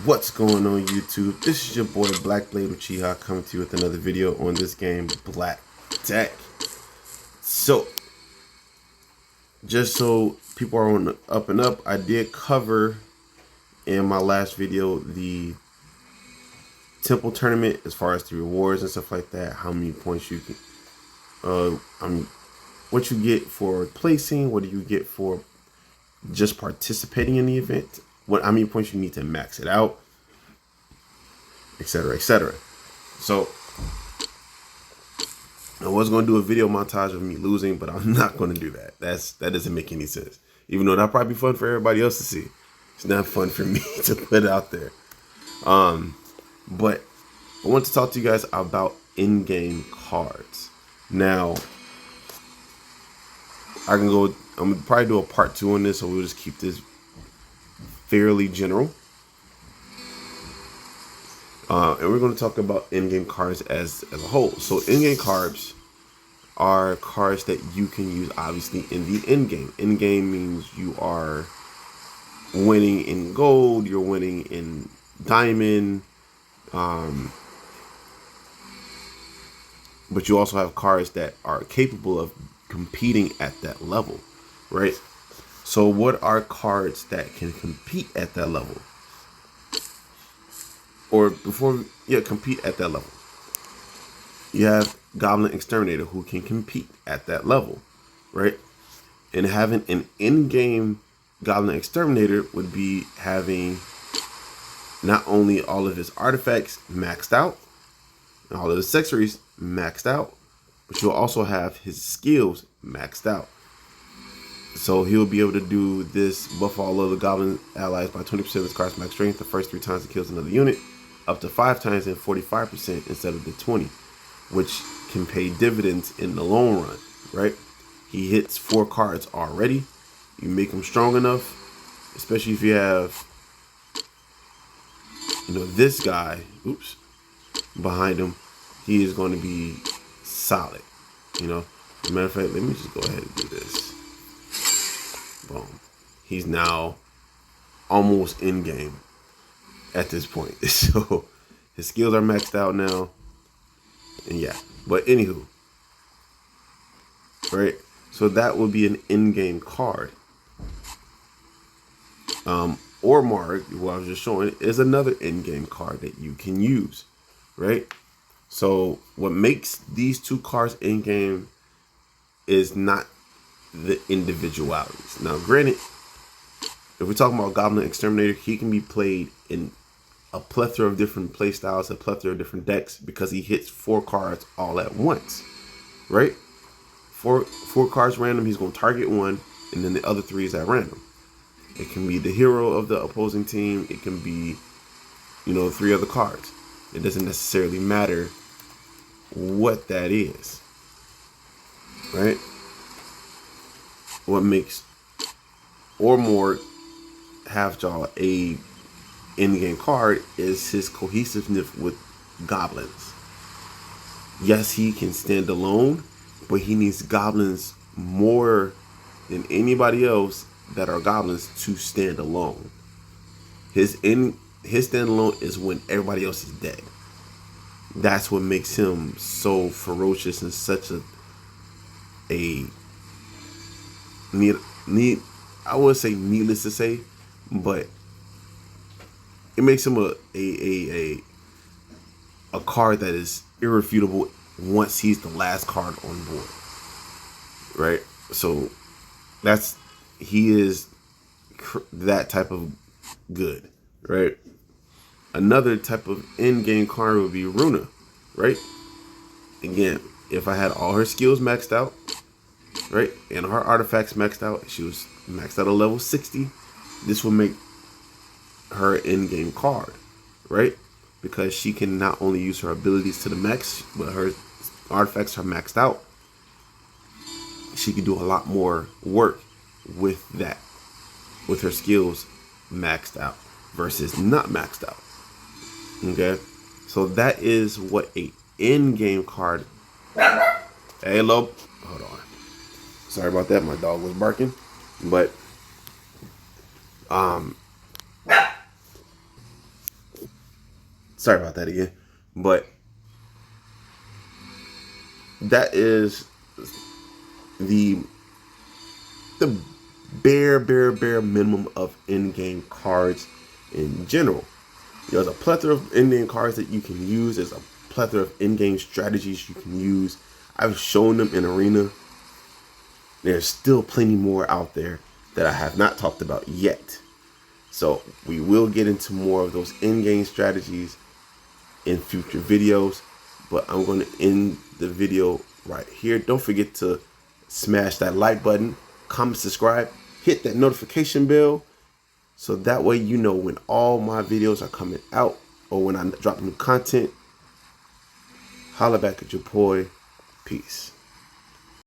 What's going on YouTube? This is your boy Black Blade Uchiha coming to you with another video on this game, Black Deck. So, just so people are on the up and up, I did cover in my last video the Temple Tournament as far as the rewards and stuff like that, how many points you can, what you get for placing, what do you get for just participating in the event, how many points you need to max it out, etc., etc. So I was going to do a video montage of me losing, but I'm not going to do that. That doesn't make any sense. Even though that'll probably be fun for everybody else to see, it's not fun for me to put out there. But I want to talk to you guys about in-game cards. Now, I'm gonna probably do a part 2 on this, so we'll just keep this fairly general. And we're going to talk about in-game cards as a whole. So in-game cards are cards that you can use obviously in the in-game. In-game means you are winning in gold, you're winning in diamond, but you also have cards that are capable of competing at that level, right? So what are cards that can compete at that level? Or compete at that level. You have Goblin Exterminator who can compete at that level, right? And having an in-game Goblin Exterminator would be having not only all of his artifacts maxed out, and all of his accessories maxed out, but you'll also have his skills maxed out. So he'll be able to do this: buff all of the Goblin allies by 20% of his card's max strength the first 3 times it kills another unit, up to 5 times and 45% instead of the 20, which can pay dividends in the long run, right? He hits 4 cards already. You make him strong enough, especially if you have, this guy, behind him, he is going to be solid, As a matter of fact, let me just go ahead and do this. Boom. He's now almost in game at this point. So his skills are maxed out now. And yeah. But anywho. Right? So that would be an in-game card. Ormar, who I was just showing, is another in-game card that you can use. Right? So what makes these 2 cards in-game is not the individualities. Now, granted, if we're talking about Goblin Exterminator, he can be played in a plethora of different play styles, a plethora of different decks, because he hits 4 cards all at once, right? Four cards random, he's going to target one, and then the other 3 is at random. It can be the hero of the opposing team. It can be, 3 other cards. It doesn't necessarily matter what that is, right? What makes Ormar Halfjaw a in-game card is his cohesiveness with goblins. Yes, he can stand alone, but he needs goblins more than anybody else that are goblins to stand alone. His stand alone is when everybody else is dead. That's what makes him so ferocious and such a I would say needless to say, but it makes him a card that is irrefutable once he's the last card on board, right? So he is that type of good, right? Another type of in-game card would be Runa, right? Again, if I had all her skills maxed out, right, and her artifacts maxed out, she was maxed out at level 60, this will make her in-game card, right? Because she can not only use her abilities to the max, but her artifacts are maxed out. She can do a lot more work with that, with her skills maxed out versus not maxed out. Okay, so that is what a in-game card. Hey, Lob, hold on. Sorry about that. My dog was barking, but Sorry about that again. But that is the bare minimum of in-game cards in general. There's a plethora of in-game cards that you can use. There's a plethora of in-game strategies you can use. I've shown them in Arena. There's still plenty more out there that I have not talked about yet. So we will get into more of those in-game strategies in future videos. But I'm going to end the video right here. Don't forget to smash that like button, comment, subscribe, hit that notification bell, so that way you know when all my videos are coming out or when I drop new content. Holla back at your boy. Peace.